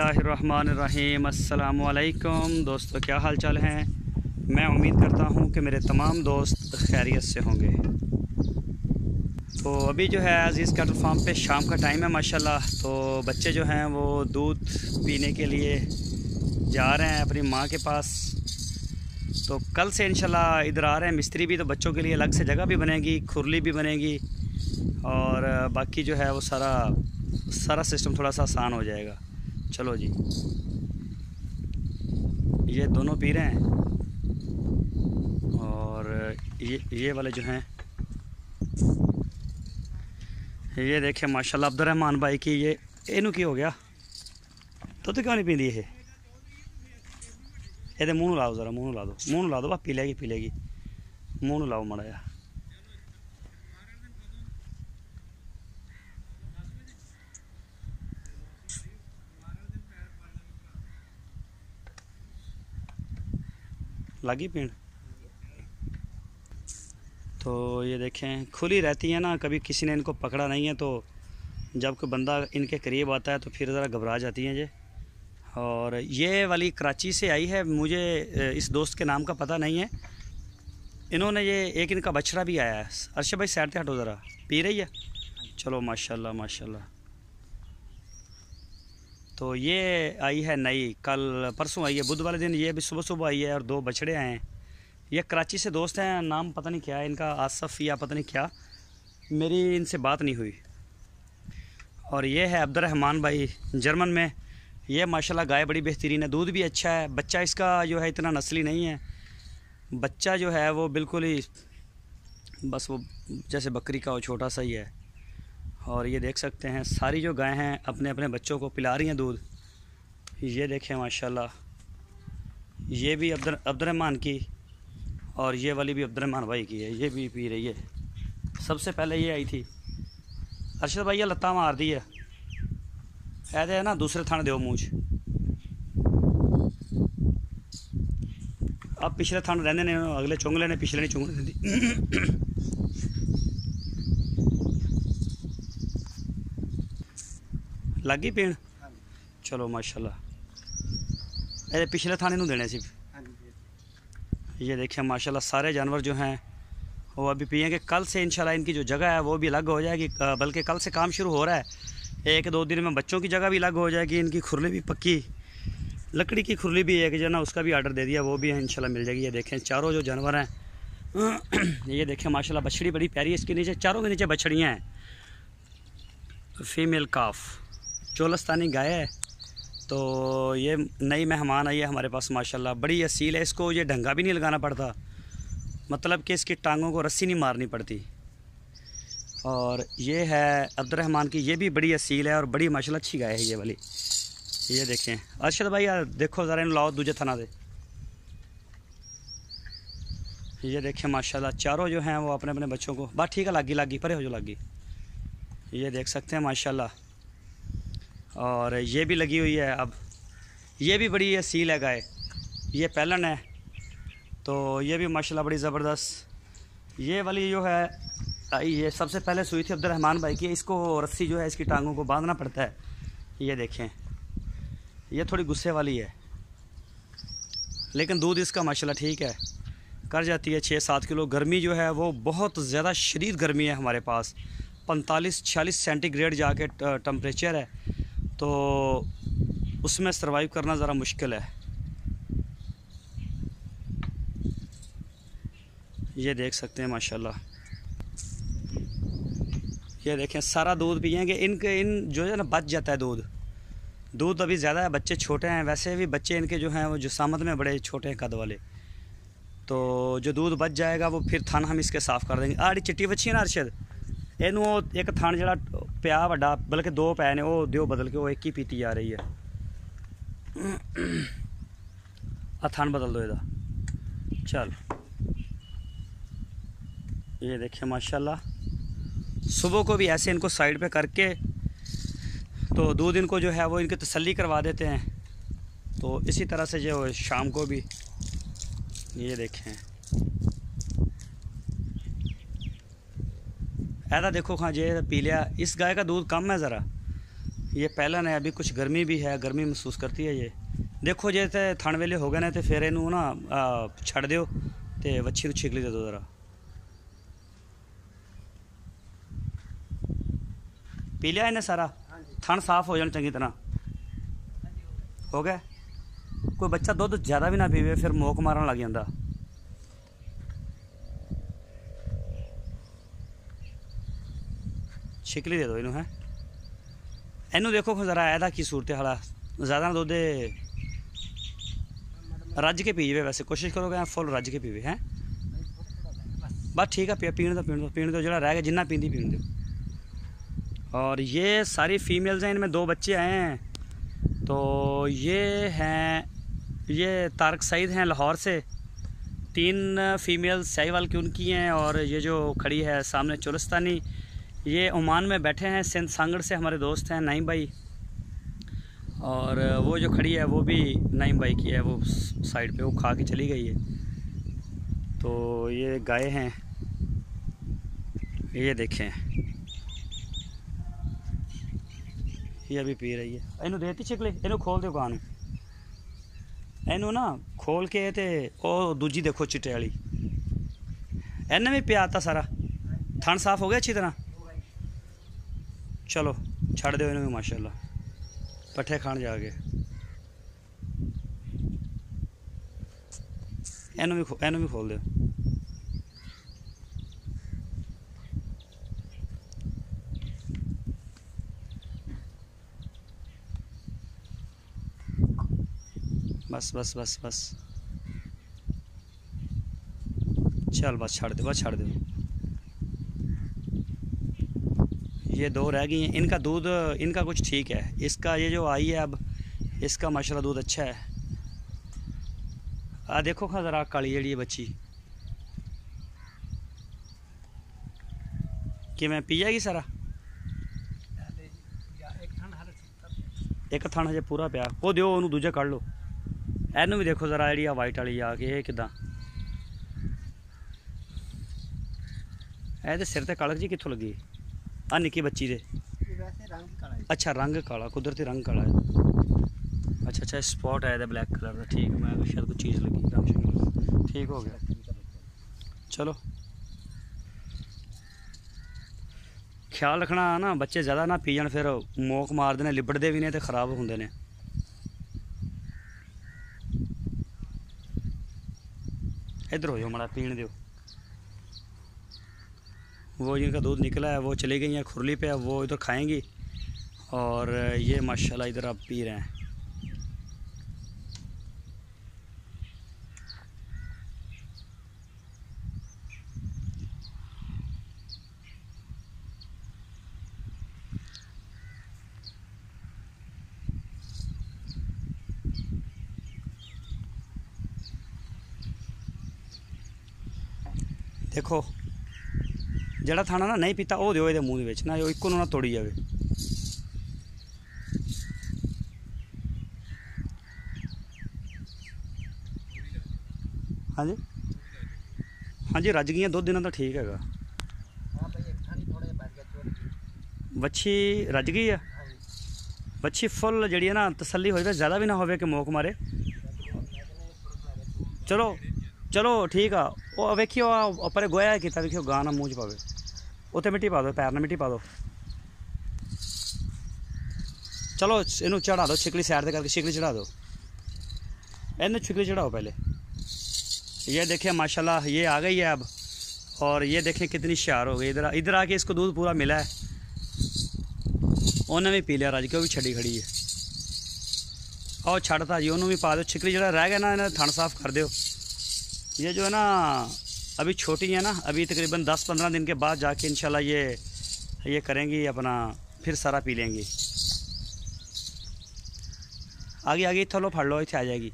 बिस्मिल्लाहिर्रहमानिर्रहीम। अस्सलामुअलैकुम दोस्तों, क्या हाल चाल हैं। मैं उम्मीद करता हूं कि मेरे तमाम दोस्त खैरियत से होंगे। तो अभी जो है अज़ीज़ कैटल फार्म पे शाम का टाइम है माशाल्लाह। तो बच्चे जो हैं वो दूध पीने के लिए जा रहे हैं अपनी माँ के पास। तो कल से इंशाल्लाह इधर आ रहे हैं मिस्त्री भी, तो बच्चों के लिए अलग से जगह भी बनेगी, खुरली भी बनेगी और बाकी जो है वो सारा सिस्टम थोड़ा सा आसान हो जाएगा। चलो जी, ये दोनों पी रहे हैं और ये वाले जो हैं ये देखें माशाल्लाह अब्दुर्रहमान भाई की ये इनू की हो गया तो क्यों नहीं पींदी ये मूँह लाओ, ज़रा मूँह ला दो बस पी लेगी मूँह लाओ माड़ा जा। लगी पीण। तो ये देखें खुली रहती है ना, कभी किसी ने इनको पकड़ा नहीं है, तो जब कोई बंदा इनके करीब आता है तो फिर ज़रा घबरा जाती हैं ये। और ये वाली कराची से आई है, मुझे इस दोस्त के नाम का पता नहीं है। इन्होंने ये एक इनका बछड़ा भी आया है। अर्शद भाई साइड से हटो ज़रा, पी रही है। चलो माशाल्लाह माशाल्लाह। तो ये आई है नई, कल परसों आई है, बुध वाले दिन ये भी सुबह आई है और दो बछड़े आए हैं। ये कराची से दोस्त हैं, नाम पता नहीं क्या है इनका, आसफ़ या पता नहीं क्या, मेरी इनसे बात नहीं हुई। और ये है अब्दुर्रहमान भाई जर्मन में। ये माशाल्लाह गाय बड़ी बेहतरीन है, दूध भी अच्छा है। बच्चा इसका जो है इतना नस्ली नहीं है, बच्चा जो है वो बिल्कुल ही बस वो जैसे बकरी का वो छोटा सा ही है। और ये देख सकते हैं सारी जो गायें हैं अपने अपने बच्चों को पिला रही हैं दूध। ये देखें माशाल्लाह, ये भी अब्दुर्रहमान की और ये वाली भी अब्दुर्रहमान भाई की है, ये भी पी रही है। सबसे पहले ये आई थी। अर्शद भाई ये लत्ता मार दी है, ऐसे है ना, दूसरे थाने दो मूँछ। अब पिछले थाने रहने ने, अगले चुंगले ने, पिछले नहीं चुंगने दी। लगी पीण। चलो माशाल्लाह, ये पिछले थाने नूं देने सिर्फ। ये देखिए माशाल्लाह सारे जानवर जो हैं वो अभी पिएंगे। कल से इंशाल्लाह इनकी जो जगह है वो भी अलग हो जाएगी, बल्कि कल से काम शुरू हो रहा है। 1-2 दिन में बच्चों की जगह भी अलग हो जाएगी। इनकी खुरली भी पक्की, लकड़ी की खुरली भी एक जना उसका भी आर्डर दे दिया, वो भी इंशाल्लाह मिल जाएगी। ये देखें चारों जो जानवर हैं ये देखें माशाल्लाह, बछड़ी बड़ी प्यारी है। इसके नीचे चारों के नीचे बछड़ियाँ हैं, फीमेल काफ चोलस्तानी गाय है। तो ये नई मेहमान आई है हमारे पास माशाल्लाह, बड़ी असील है। इसको ये ढंगा भी नहीं लगाना पड़ता, मतलब कि इसकी टांगों को रस्सी नहीं मारनी पड़ती। और ये है अब्दुर्रहमान की, ये भी बड़ी असील है और बड़ी माशाल्लाह अच्छी गाय है ये वाली। ये देखें अर्शद भाई यार देखो ज़रा, इन लाओ दूजे थना दे। ये देखें माशाल्लाह चारों जो हैं वो अपने अपने बच्चों को, बात ठीक है, लागी परे हो जो लागी। ये देख सकते हैं माशाल्लाह। और ये भी लगी हुई है। अब ये भी बड़ी असील है गाय, ये पहलन है। तो ये भी माशाल्लाह बड़ी ज़बरदस्त। ये वाली जो है ये सबसे पहले सुई थी अब्दुर्रहमान भाई की। इसको रस्सी जो है इसकी टांगों को बांधना पड़ता है। ये देखें ये थोड़ी गुस्से वाली है, लेकिन दूध इसका माशाल्लाह ठीक है, कर जाती है 6-7 किलो। गर्मी जो है वो बहुत ज़्यादा शदीद गर्मी है हमारे पास, 45-46 सेंटीग्रेड जाके टम्परेचर है। तो उसमें सर्वाइव करना ज़रा मुश्किल है। ये देख सकते हैं माशाल्लाह। ये देखें सारा दूध पिएंगे। इन जो है ना बच जाता है दूध अभी ज़्यादा है, बच्चे छोटे हैं। वैसे भी बच्चे इनके जो हैं वो जिसामत में बड़े छोटे हैं कद वाले। तो जो दूध बच जाएगा वो फिर थान हम इसके साफ़ कर देंगे। आड़ी चिट्टी बच्ची है ना अर्शद, इनू एक थान जड़ा पिया वड्डा, बल्कि 2 पै ने, वो दियो बदल के, वो एक ही पीती जा रही है। आ थान बदल दो इधर। चल ये देखिए माशाल्लाह, सुबह को भी ऐसे इनको साइड पे करके तो दूध इनको जो है वो इनकी तसल्ली करवा देते हैं। तो इसी तरह से जो शाम को भी ये देखें ऐसा देखो, हाँ जे पी लिया। इस गाय का दूध कम है ज़रा, ये पहला ने अभी कुछ गर्मी भी है, गर्मी महसूस करती है ये। देखो जे तो थण वेले हो गए ने तो फिर इनू ना छड़ दियो ते वच्छी नूं छिकली दे दो जरा। पी लिया इन्हें सारा, थण साफ हो जाने चंगी तरह हो गया। कोई बच्चा दुध ज़्यादा भी ना पीवे फिर मोक मारन लग जाता। छिकली दे दो इनू है। इनू देखो जरा एदा की सूरत हाल, ज़्यादा ना दुध रज के पी जाए। वैसे कोशिश करोगे फुल रज के पीवे हैं, बस ठीक है। पीने दो जो रह गया, जिन्ना पींदी पीने दो। और ये सारी फीमेल्स हैं, इनमें 2 बच्चे आए हैं। तो ये तारक सईद हैं लाहौर से, 3 फीमेल्स साहिवाल की उनकी हैं। और ये जो खड़ी है सामने चुलस्तानी, ये ओमान में बैठे हैं, सिंध सांगड़ से हमारे दोस्त हैं नईम भाई। और वो जो खड़ी है वो भी नईम भाई की है, वो साइड पे वो खा के चली गई है। तो ये गाय हैं, ये देखें ये अभी पी रही है। इनू देती छिकली, इनू खोल दो कान, इनू ना खोल के ते ओ दूजी देखो चिट्टे वाली, इन्हें भी पिया सारा। थन साफ हो गया अच्छी तरह। चलो छड़ दो इन्हें भी, माशाल्लाह पट्ठे खान जाके। इनू भी खोल दो। बस बस बस बस चल बस छड़ दो, बस छड़ दो। ये 2 रह गई हैं। इनका दूध इनका कुछ ठीक है, इसका ये जो आई है अब इसका माशाल्लाह दूध अच्छा है। आ देखो खा जरा काली जड़ी बच्ची कि मैं पी जाएगी सारा। एक थन हजे पूरा पिया, वो दो ओनू दूजा कढ़ लो। एनू भी देखो जरा जी वाइट वाली आके ये किदा ए सिर ते कलर जी कित्थों लगी आ निक्की बच्ची दे। अच्छा रंग काला, कुदरती रंग काला है। अच्छा स्पॉट है ब्लैक कलर का, ठीक। मैं शायद कुछ चीज़ लगी रंग, ठीक हो गया। चलो ख्याल रखना ना, बच्चे ज़्यादा ना पी जान, फिर मोक मारते हैं, लिबड़ते भी ने तो खराब होंगे ने। इधर हो जाओ माड़ा, पीने दो। वो जिनका दूध निकला है वो चली गई हैं खुरली पे, अब वो इधर खाएंगी। और ये माशाल्लाह इधर आप पी रहे हैं। देखो जड़ा थाना ना नहीं पीता वो दो ये मूँह में ना, एक ना तोड़ी जाए। हाँ जी हाँ जी रज गई 2 दिन तो ठीक है। बच्छी रज गई है, बच्छी फुल जी है ना तसली हो जाए, ज़्यादा भी ना हो कि मोक मारे। चलो चलो ठीक है। वो वेखियो पर गोया किया, वेखियो गां ना मूँह च पावे, उत्ते मिट्टी पा दो, पैर ना मिट्टी पा दो। चलो इनू चढ़ा दो, छिकली सैड से करके छिकली चढ़ा दो, इन्हें छिकली चढ़ाओ पहले। ये देखें माशाल्लाह ये आ गई है अब, और ये देखें कितनी शार हो गई। इधर आके इसको दूध पूरा मिला है, उन्हें भी पी लिया राज के, वो भी छड़ी खड़ी है। और छड़ता जी उन्होंने भी पा दो, छिकली जरा रह गया ना इन्हें थन साफ कर दो। ये जो है ना अभी छोटी है ना, अभी तकरीबन 10-15 दिन के बाद जाके इंशाल्लाह ये करेंगी अपना, फिर सारा पी लेंगी। आगे आगे थलो फड़ लो, इतने आ जाएगी।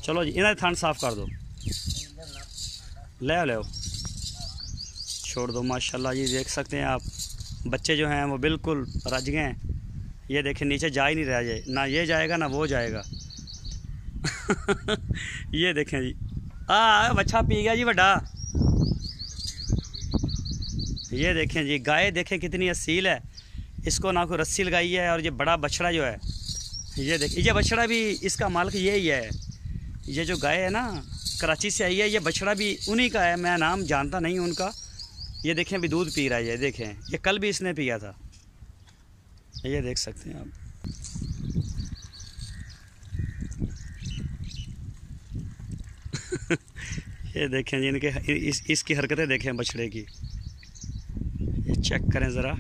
चलो जी इन्हें थन साफ कर दो, ले छोड़ दो। माशाल्लाह ये देख सकते हैं आप, बच्चे जो हैं वो बिल्कुल रज गए हैं। ये देखें नीचे जा ही नहीं रहा, ये ना ये जाएगा ना वो जाएगा। ये देखें जी बच्चा पी गया जी बड़ा। ये देखें जी, गाय देखें कितनी असील है। इसको ना कोई रस्सी लगाई है। और ये बड़ा बछड़ा जो है, ये देखिए, ये बछड़ा भी इसका मालिक यही है। ये जो गाय है ना, कराची से आई है। ये बछड़ा भी उन्हीं का है, मैं नाम जानता नहीं उनका। ये देखें अभी दूध पी रहा है। ये देखें, ये कल भी इसने पिया था। ये देख सकते हैं आप। ये देखें जी, इनके इसकी हरकतें देखें बछड़े की। ये चेक करें ज़रा।